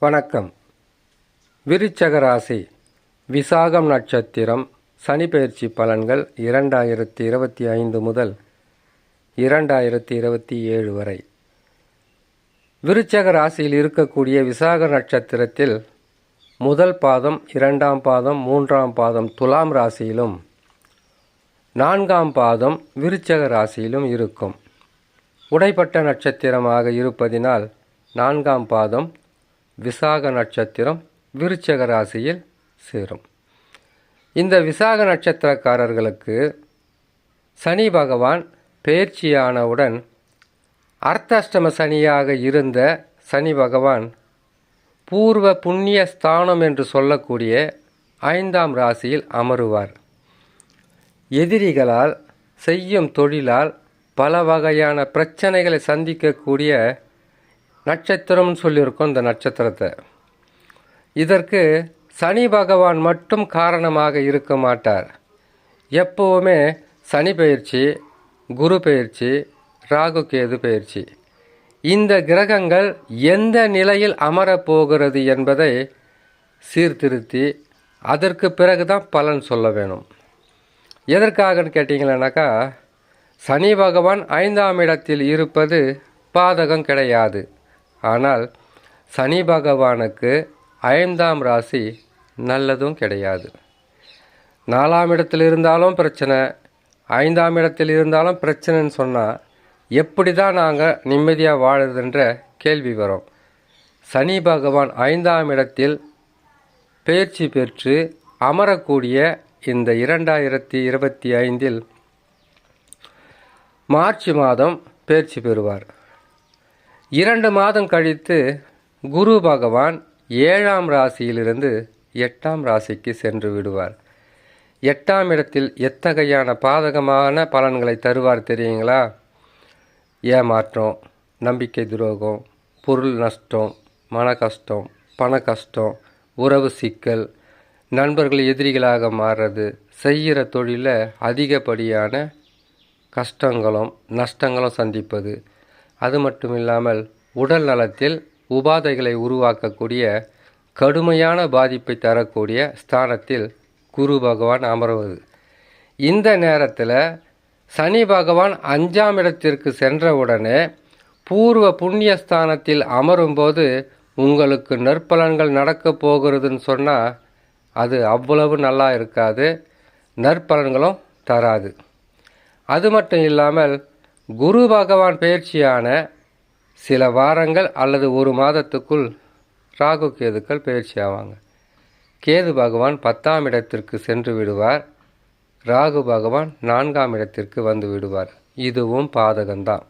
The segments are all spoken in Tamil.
வணக்கம். விருச்சக ராசி விசாகம் நட்சத்திரம் சனி பெயர்ச்சி பலன்கள் 2025 முதல் 2027 வரை. விருச்சக ராசியில் இருக்கக்கூடிய விசாக நட்சத்திரத்தில் முதல் பாதம், இரண்டாம் பாதம், மூன்றாம் பாதம் துலாம் ராசியிலும், நான்காம் பாதம் விருச்சக ராசியிலும் இருக்கும். உடைப்பட்ட நட்சத்திரமாக இருப்பதினால் நான்காம் பாதம் விசாக நட்சத்திரம் விருச்சக ராசியில் சேரும். இந்த விசாக நட்சத்திரக்காரர்களுக்கு சனி பகவான் பெயர்ச்சியானவுடன் அர்த்தாஷ்டம சனியாக இருந்த சனி பகவான் பூர்வ புண்ணிய ஸ்தானம் என்று சொல்லக்கூடிய 5ஆம் ராசியில் அமருவார். எதிரிகளால் செய்யும் தொழிலால் பல வகையான பிரச்சனைகளை சந்திக்கக்கூடிய நட்சத்திரம்னு சொல்லியிருக்கோம் இந்த நட்சத்திரத்தை. இதற்கு சனி பகவான் மட்டும் காரணமாக இருக்க மாட்டார். எப்போவுமே சனி பெயர்ச்சி, குரு பெயர்ச்சி, ராகு கேது பெயர்ச்சி, இந்த கிரகங்கள் எந்த நிலையில் அமரப்போகிறது என்பதை சீர்திருத்தி அதற்கு பிறகுதான் பலன் சொல்ல வேணும். எதற்காகன்னு கேட்டிங்களேனாக்கா, சனி பகவான் 5ஆம் இடத்தில் இருப்பது பாதகம் கிடையாது. ஆனால் சனி பகவானுக்கு 5ஆம் ராசி நல்லதும் கிடையாது. 4ஆம் இடத்தில் இருந்தாலும் பிரச்சனை, 5ஆம் இடத்தில் இருந்தாலும் பிரச்சனைன்னு சொன்னால் எப்படி தான் நாங்கள் நிம்மதியாக வாழுதுன்ற கேள்வி வரும். சனி பகவான் 5ஆம் இடத்தில் பெயர்ச்சி பெற்று அமரக்கூடிய இந்த 2025 மார்ச் மாதம் பெயர்ச்சி பெறுவார். 2 மாதம் கழித்து குரு பகவான் 7ஆம் ராசியிலிருந்து 8ஆம் ராசிக்கு சென்று விடுவார். 8ஆம் இடத்தில் எத்தகையான பாதகமான பலன்களை தருவார் தெரியுங்களா? ஏமாற்றம், நம்பிக்கை துரோகம், பொருள் நஷ்டம், மன கஷ்டம், பண கஷ்டம், உறவு சிக்கல், நண்பர்கள் எதிரிகளாக மாறுறது, செய்கிற தொழிலில் அதிகப்படியான கஷ்டங்களும் நஷ்டங்களும் சந்திப்பது, அது மட்டும் இல்லாமல் உடல் நலத்தில் உபாதைகளை உருவாக்கக்கூடிய கடுமையான பாதிப்பை தரக்கூடிய ஸ்தானத்தில் குரு பகவான் அமர்வது. இந்த நேரத்தில் சனி பகவான் 5ஆம் இடத்திற்கு சென்றவுடனே பூர்வ புண்ணிய ஸ்தானத்தில் அமரும்போது உங்களுக்கு நற்பலன்கள் நடக்கப் போகிறதுன்னு சொன்னால் அது அவ்வளவு நல்லா இருக்காது, நற்பலன்களும் தராது. அது மட்டும் இல்லாமல் குரு பகவான் பெயர்ச்சியான சில வாரங்கள் அல்லது 1 மாதத்துக்குள் ராகு கேதுக்கள் பெயர்ச்சி ஆவாங்க. கேது பகவான் 10ஆம் இடத்திற்கு சென்று விடுவார். ராகு பகவான் 4ஆம் இடத்திற்கு வந்து விடுவார். இதுவும் பாதகம்தான்.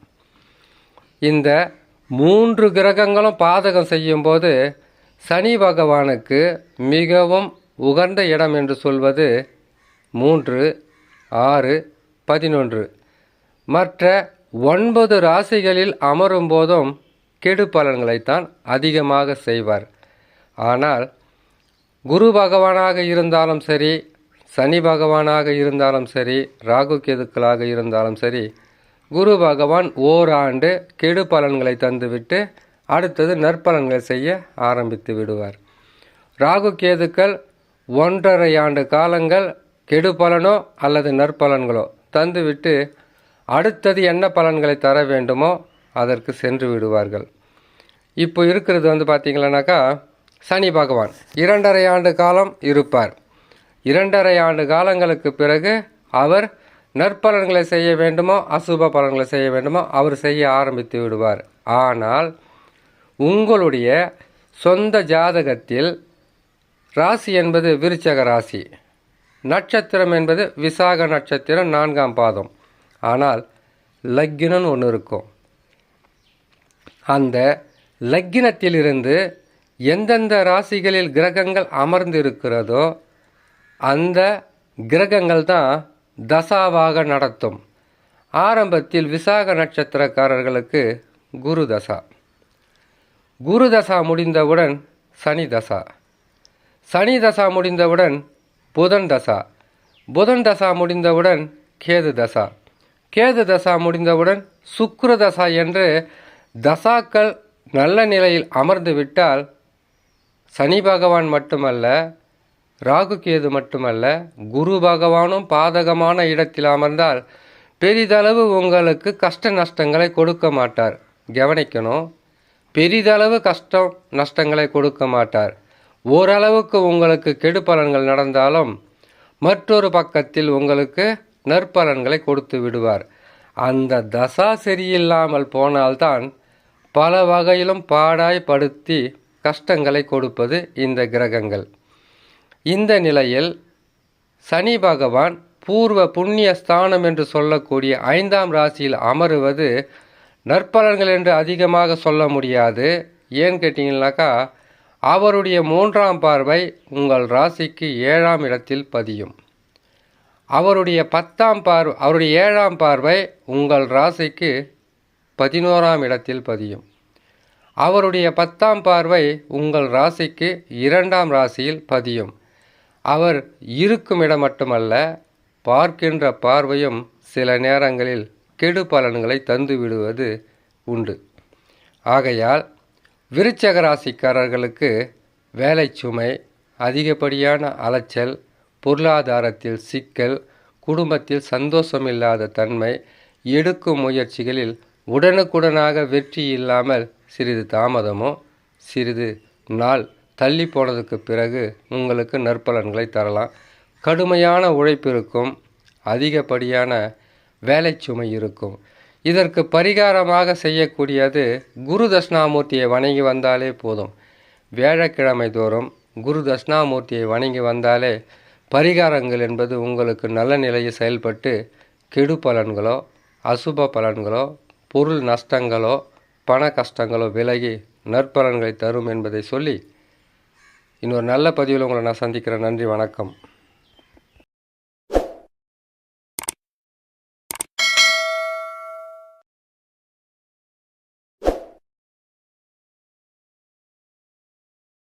இந்த 3 கிரகங்களும் பாதகம் செய்யும்போது சனி பகவானுக்கு மிகவும் உகந்த இடம் என்று சொல்வது 3, 6, 11. மற்ற 9 ராசிகளில் அமரும் போதும் கெடு பலன்களைத்தான் அதிகமாக செய்வார். ஆனால் குரு பகவானாக இருந்தாலும் சரி, சனி பகவானாக இருந்தாலும் சரி, ராகு கேதுக்களாக இருந்தாலும் சரி, குரு பகவான் ஓராண்டு கெடு பலன்களை தந்துவிட்டு அடுத்தது நற்பலன்களை செய்ய ஆரம்பித்து விடுவார். ராகு கேதுக்கள் 1.5 ஆண்டு காலங்கள் கெடு பலனோ அல்லது நற்பலன்களோ தந்துவிட்டு அடுத்தது என்ன பலன்களை தர வேண்டுமோ அதற்கு சென்று விடுவார்கள். இப்போ இருக்கிறது பார்த்திங்களனாக்கா, சனி பகவான் 2.5 ஆண்டு காலம் இருப்பார். 2.5 ஆண்டு காலங்களுக்கு பிறகு அவர் நற்பலன்களை செய்ய வேண்டுமோ அசுப பலன்களை செய்ய வேண்டுமோ அவர் செய்ய ஆரம்பித்து விடுவார். ஆனால் உங்களுடைய சொந்த ஜாதகத்தில் ராசி என்பது விருச்சக ராசி, நட்சத்திரம் என்பது விசாக நட்சத்திரம் 4ஆம் பாதம். ஆனால் லக்கினம்னு ஒன்று இருக்கும். அந்த லக்கினத்திலிருந்து எந்தெந்த ராசிகளில் கிரகங்கள் அமர்ந்து இருக்கிறதோ அந்த கிரகங்கள் தான் தசாவாக நடத்தும். ஆரம்பத்தில் விசாக நட்சத்திரக்காரர்களுக்கு குரு தசா, குரு தசா முடிந்தவுடன் சனி தசா, சனி தசா முடிந்தவுடன் புதன் தசா, புதன் தசா முடிந்தவுடன் கேது தசா, கேது தசா முடிந்தவுடன் சுக்கிர தசா என்று தசாக்கள் நல்ல நிலையில் அமர்ந்து விட்டால் சனி பகவான் மட்டுமல்ல, ராகு கேது மட்டுமல்ல, குரு பகவானும் பாதகமான இடத்தில் அமர்ந்தால் பெரிதளவு உங்களுக்கு கஷ்ட நஷ்டங்களை கொடுக்க மாட்டார். கவனிக்கணும், பெரிதளவு கஷ்டம் நஷ்டங்களை கொடுக்க மாட்டார். ஓரளவுக்கு உங்களுக்கு கெடுபலன்கள் நடந்தாலும் மற்றொரு பக்கத்தில் உங்களுக்கு நற்பலன்களை கொடுத்து விடுவார். அந்த தசா சரியில்லாமல் போனால்தான் பல வகையிலும் பாடாய்படுத்தி கஷ்டங்களை கொடுப்பது இந்த கிரகங்கள். இந்த நிலையில் சனி பகவான் பூர்வ புண்ணிய ஸ்தானம் என்று சொல்லக்கூடிய 5ஆம் ராசியில் அமருவது நற்பலன்கள் என்று அதிகமாக சொல்ல முடியாது. ஏன்னு கேட்டிங்கனாக்கா, அவருடைய 3ஆம் பார்வை உங்கள் ராசிக்கு 7ஆம் இடத்தில் பதியும். அவருடைய 7ஆம் பார்வை உங்கள் ராசிக்கு 11ஆம் இடத்தில் பதியும். அவருடைய 10ஆம் பார்வை உங்கள் ராசிக்கு 2ஆம் ராசியில் பதியும். அவர் இருக்கும் இடம் மட்டுமல்ல, பார்க்கின்ற பார்வையும் சில நேரங்களில் கெடு பலன்களை தந்து விடுவது உண்டு. ஆகையால் விருச்சக ராசிக்காரர்களுக்கு வேலை சுமை, அதிகப்படியான அலைச்சல், பொருளாதாரத்தில் சிக்கல், குடும்பத்தில் சந்தோஷமில்லாத தன்மை, எடுக்கும் முயற்சிகளில் உடனுக்குடனாக வெற்றி இல்லாமல் சிறிது தாமதமோ சிறிது நாள் தள்ளி போனதுக்கு பிறகு உங்களுக்கு நற்பலன்களை தரலாம். கடுமையான உழைப்பு இருக்கும், அதிகப்படியான வேலை சுமை இருக்கும். இதற்கு பரிகாரமாக செய்யக்கூடியது குரு தட்சிணாமூர்த்தியை வணங்கி வந்தாலே போதும். வியாழக்கிழமை தோறும் குரு தட்சிணாமூர்த்தியை வணங்கி வந்தாலே பரிகாரங்கள் என்பது உங்களுக்கு நல்ல நிலையில் செயல்பட்டு கெடு பலன்களோ, அசுப பலன்களோ, பொருள் நஷ்டங்களோ, பண கஷ்டங்களோ விலகி நற்பலன்களை தரும் என்பதை சொல்லி இன்னொரு நல்ல பதிவில் உங்களை நான் சந்திக்கிறேன். நன்றி, வணக்கம்.